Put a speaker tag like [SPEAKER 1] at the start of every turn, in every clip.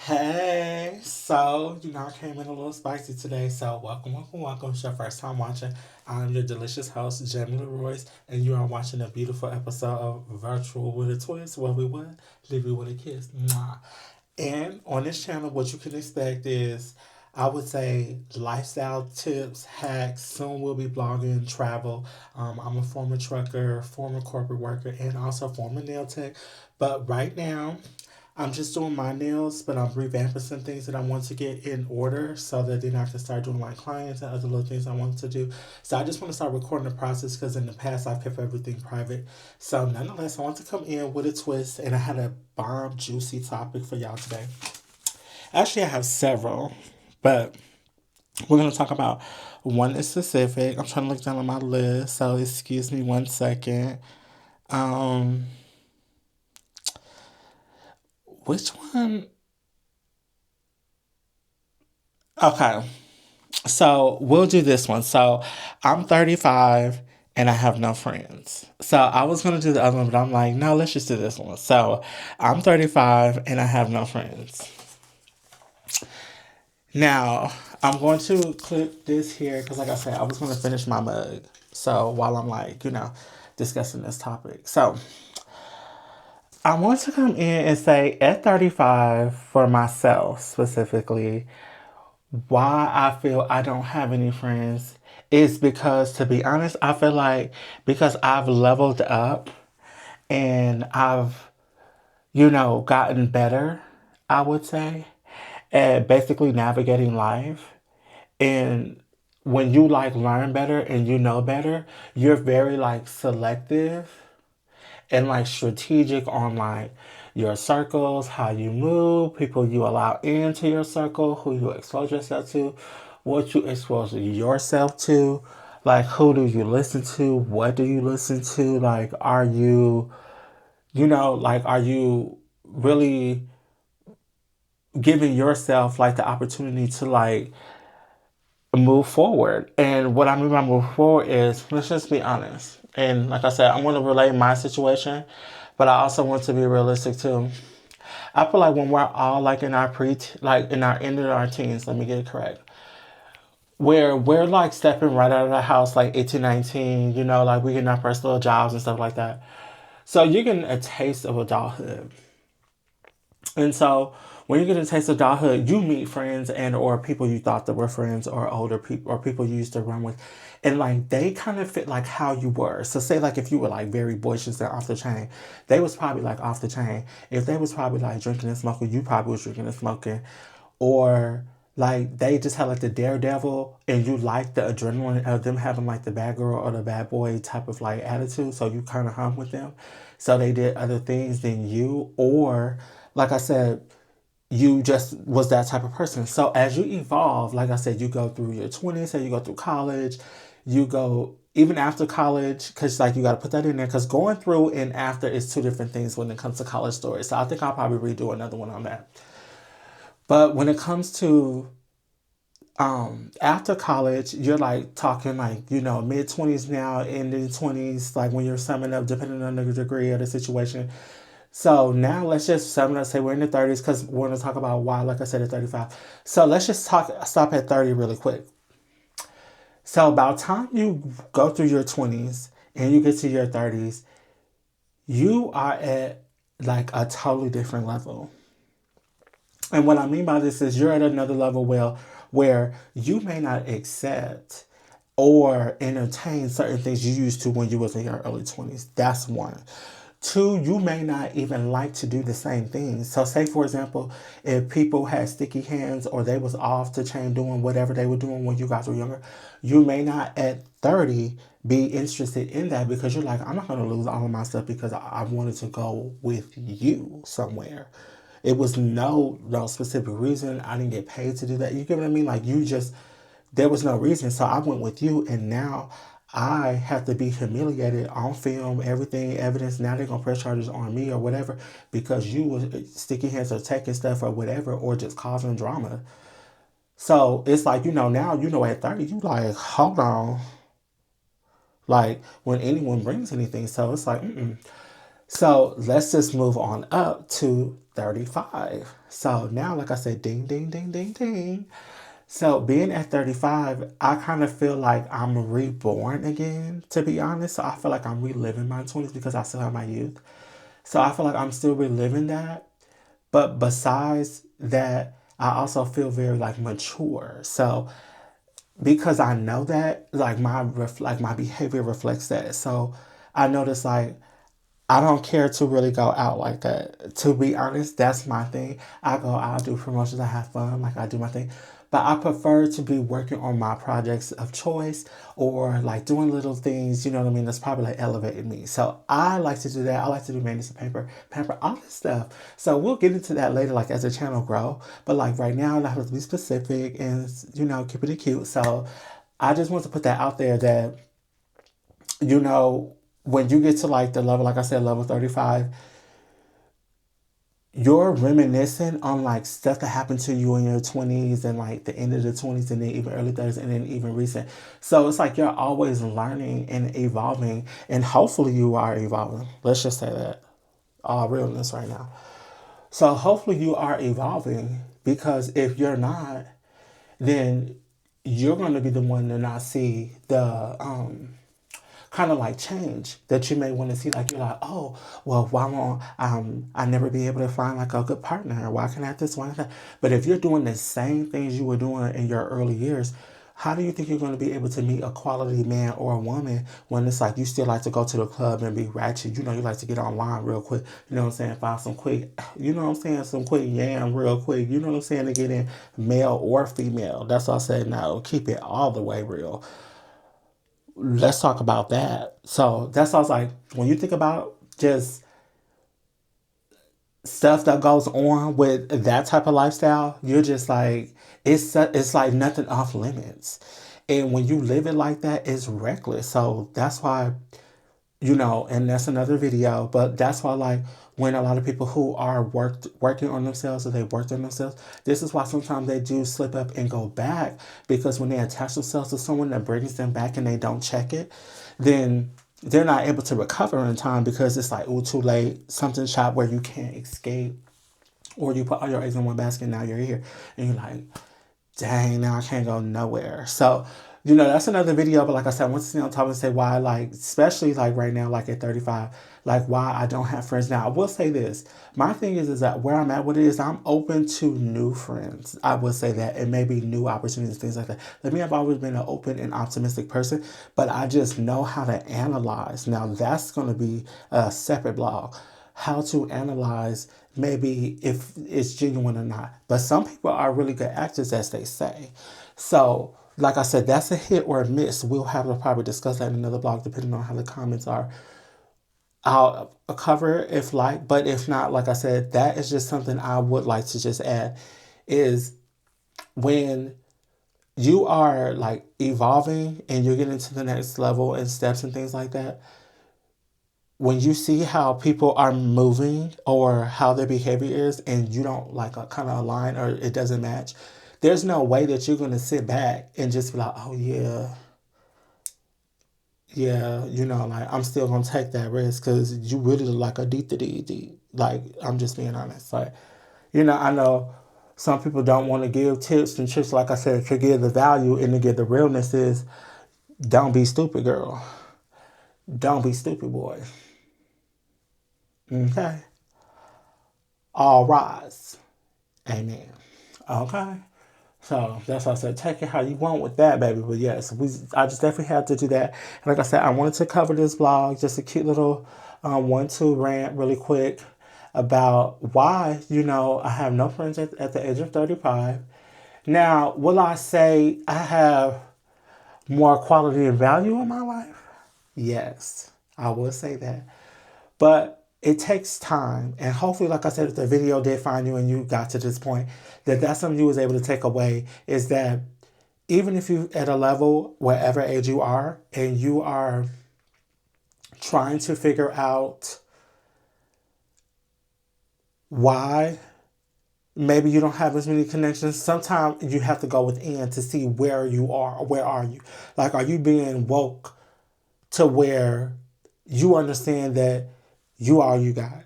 [SPEAKER 1] Hey, I came in a little spicy today, so welcome. It's your first time watching. I'm your delicious host, Jamie Leroyce, and you are watching a beautiful episode of Virtual with a Twist, where we would leave you with a kiss. Mwah. And on this channel, what you can expect is, I would say, lifestyle tips, hacks. Soon we'll be blogging, travel. I'm a former trucker, former corporate worker, and also former nail tech. But right now, I'm just doing my nails, but I'm revamping some things that I want to get in order so that then I can start doing my clients and other little things I want to do. So I just want to start recording the process because in the past I've kept everything private. So nonetheless, I want to come in with a twist, and I had a bomb juicy topic for y'all today. Actually, I have several, but we're going to talk about one in specific. I'm trying to look down on my list, so excuse me one second. Um, which one? Okay, so we'll do this one. So I'm 35 and I have no friends. So I was gonna do the other one, but I'm like, no, let's just do this one. So I'm 35 and I have no friends. Now I'm going to clip this here because, like I said, I was gonna finish my mug. So while I'm discussing this topic, so I want to come in and say at 35 for myself specifically, why I feel I don't have any friends is because, to be honest, I feel like because I've leveled up and I've, gotten better, I would say, at basically navigating life. And when you learn better and you know better, you're very selective and strategic on your circles, how you move, people you allow into your circle, who you expose yourself to, what you expose yourself to, who do you listen to, what do you listen to, are you, are you really giving yourself the opportunity to move forward. And what I mean by move forward is, let's just be honest. And like I said, I want to relate my situation, but I also want to be realistic too. I feel like when we're all in our in our end of our teens, let me get it correct, where we're stepping right out of the house 18, 19, we getting our first little jobs and stuff like that. So you're getting a taste of adulthood. And so when you get a taste of adulthood, you meet friends and or people you thought that were friends or older people or people you used to run with. And they kind of fit how you were. So say if you were very boisterous and off the chain, they was probably off the chain. If they was probably drinking and smoking, you probably was drinking and smoking. Or they just had the daredevil and you the adrenaline of them having the bad girl or the bad boy type of attitude, so you kind of hung with them, so they did other things than you. Or like I said, you just was that type of person. So as you evolve, like I said, you go through your 20s, so you go through college, you go even after college, because you got to put that in there, because going through and after is two different things when it comes to college stories. So I think I'll probably redo another one on that. But when it comes to after college, you're talking mid 20s now, ending 20s, when you're summing up, depending on the degree of the situation. So now let's just sum it up, say we're in the 30s, because we're going to talk about why, like I said, at 35. So let's just stop at 30 really quick. So about time you go through your 20s and you get to your 30s, you are at a totally different level. And what I mean by this is you're at another level where you may not accept or entertain certain things you used to when you was in your early 20s. That's one. Two, you may not even like to do the same things. So say for example, if people had sticky hands or they was off the chain doing whatever they were doing when you guys were younger, you may not at 30 be interested in that, because you're I'm not going to lose all of my stuff because I wanted to go with you somewhere. It was no specific reason. I didn't get paid to do that. You get what I mean? You just, there was no reason. So I went with you, and now I have to be humiliated on film, everything, evidence. Now they're gonna press charges on me or whatever because you was sticky hands or taking stuff or whatever, or just causing drama. So it's now at 30, you hold on, when anyone brings anything. So it's mm-mm. So let's just move on up to 35. So now, like I said, ding, ding, ding, ding, ding. So being at 35, I kind of feel like I'm reborn again, to be honest. So I feel like I'm reliving my 20s because I still have my youth. So I feel like I'm still reliving that. But besides that, I also feel very like mature. So because I know that, like like my behavior reflects that. So I notice like I don't care to really go out like that. To be honest, that's my thing. I go out, do promotions, I have fun, like I do my thing. But I prefer to be working on my projects of choice or like doing little things, you know what I mean? That's probably like elevating me. So I like to do that. I like to do maintenance of pamper, all this stuff. So we'll get into that later, like as the channel grow. But like right now, I have to be specific and, you know, keep it cute. So I just want to put that out there that, you know, when you get to like the level, like I said, level 35, you're reminiscing on like stuff that happened to you in your 20s and like the end of the 20s and then even early 30s and then even recent. So it's like you're always learning and evolving, and hopefully you are evolving. Let's just say that. All realness right now. So hopefully you are evolving, because if you're not, then you're going to be the one to not see the kind of like change that you may want to see. Like you're like, oh, well, why won't I never be able to find like a good partner? Why can't I have this? Why can't I? But if you're doing the same things you were doing in your early years, how do you think you're going to be able to meet a quality man or a woman when it's like you still like to go to the club and be ratchet? You know, you like to get online real quick. You know what I'm saying? Find some quick, you know what I'm saying? Some quick yam real quick. You know what I'm saying? To get in male or female. That's why I said no, keep it all the way real. Let's talk about that. So that's why I was like, when you think about just stuff that goes on with that type of lifestyle, you're just like, it's like nothing off limits. And when you live it like that, it's reckless. So that's why, you know, and that's another video, but that's why, like, when a lot of people who are working on themselves or they worked on themselves, this is why sometimes they do slip up and go back, because when they attach themselves to someone that brings them back and they don't check it, then they're not able to recover in time, because it's like, oh, too late, something's shot where you can't escape, or you put all your eggs in one basket and now you're here and you're like, dang, now I can't go nowhere. So, you know, that's another video. But like I said, I want to stay on top and say why, like, especially like right now, like at 35, like why I don't have friends now. I will say this. My thing is that where I'm at with it is I'm open to new friends. I would say that, and maybe new opportunities, things like that. Let me, I've always been an open and optimistic person, but I just know how to analyze. Now that's going to be a separate blog. How to analyze maybe if it's genuine or not. But some people are really good actors, as they say. So, like I said, that's a hit or a miss. We'll have to probably discuss that in another blog, depending on how the comments are. I'll cover it if like, but if not, like I said, that is just something I would like to just add is when you are like evolving and you're getting to the next level and steps and things like that, when you see how people are moving or how their behavior is and you don't like kind of align or it doesn't match, there's no way that you're going to sit back and just be like, oh yeah, yeah, you know, like I'm still going to take that risk because you really look like a D. Like, I'm just being honest. Like, you know, I know some people don't want to give tips and tricks, like I said, to give the value and to give the realness is don't be stupid, girl. Don't be stupid, boy. Okay? All rise. Amen. Okay. So that's why I said take it how you want with that, baby. But yes, I just definitely had to do that. And like I said, I wanted to cover this vlog, just a cute little 1-2 rant really quick about why, you know, I have no friends at the age of 35. Now, will I say I have more quality and value in my life? Yes, I will say that. But it takes time. And hopefully, like I said, if the video did find you and you got to this point, that's something you was able to take away is that even if you at a level, whatever age you are, and you are trying to figure out why maybe you don't have as many connections, sometimes you have to go within to see where you are or where are you. Like, are you being woke to where you understand that you are all you got?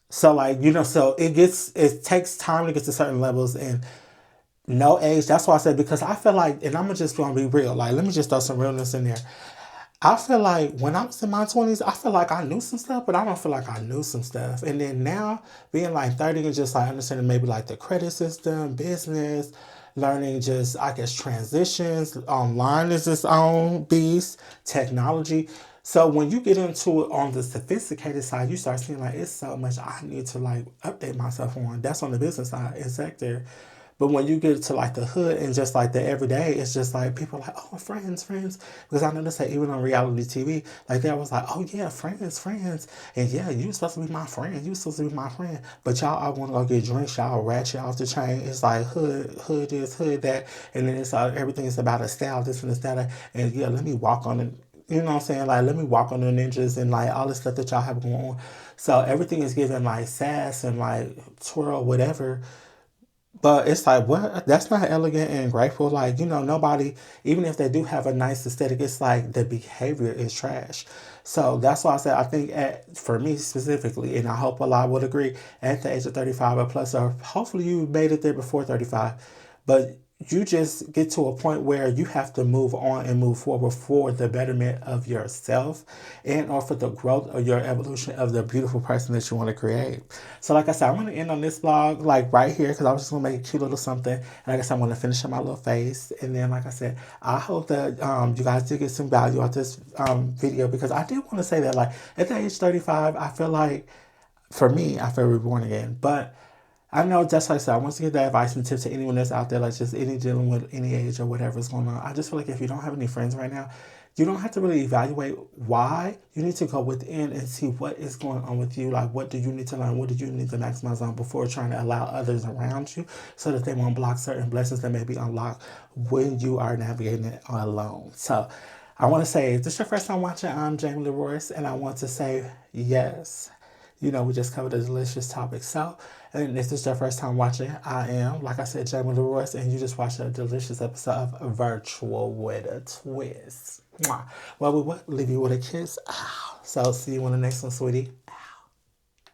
[SPEAKER 1] So like, so it takes time to get to certain levels, and no age. That's why I said, because I feel like, and I'm just gonna be real. Like, let me just throw some realness in there. I feel like when I was in my 20s, I feel like I knew some stuff, but I don't feel like I knew some stuff. And then now, being like 30 and just like understanding maybe like the credit system, business, learning just, I guess, transitions. Online is its own beast, technology. So when you get into it on the sophisticated side, you start seeing like it's so much I need to like update myself on. That's on the business side and sector. But when you get to like the hood and just like the everyday, it's just like people are like, oh, friends, friends. Because I noticed that even on reality TV, like that was like, oh yeah, friends, friends. And yeah, you supposed to be my friend. You supposed to be my friend. But y'all all want to go get drinks. Y'all ratchet off the chain. It's like hood this, hood that. And then it's like everything is about a style, this and a style that. And yeah, let me walk on it. You know what I'm saying? Like, let me walk on the ninjas and like all the stuff that y'all have going on. So everything is given like sass and like twirl, whatever. But it's like, what? That's not elegant and grateful. Like, nobody, even if they do have a nice aesthetic, it's like the behavior is trash. So that's why I said, I think for me specifically, and I hope a lot would agree, at the age of 35 or plus, or hopefully you made it there before 35, but you just get to a point where you have to move on and move forward for the betterment of yourself and or for the growth or your evolution of the beautiful person that you want to create. So like I said, I'm going to end on this vlog like right here because I was just going to make a cute little something. And like I said, I'm going to finish up my little face. And then like I said, I hope that you guys did get some value out this video, because I did want to say that like at the age 35, I feel like for me, I feel reborn again. But I know, just like I said, I want to give that advice and tip to anyone that's out there, like just any dealing with any age or whatever's going on. I just feel like if you don't have any friends right now, you don't have to really evaluate why. You need to go within and see what is going on with you. Like, what do you need to learn? What do you need to maximize on before trying to allow others around you so that they won't block certain blessings that may be unlocked when you are navigating it alone. So I want to say, if this is your first time watching, I'm Jamie Leroyce, and I want to say yes. We just covered a delicious topic. So, and if this is your first time watching, I am, like I said, Jamie Leroyce, and you just watched a delicious episode of Virtual with a Twist. Mwah. Well, we will leave you with a kiss. So, see you on the next one, sweetie.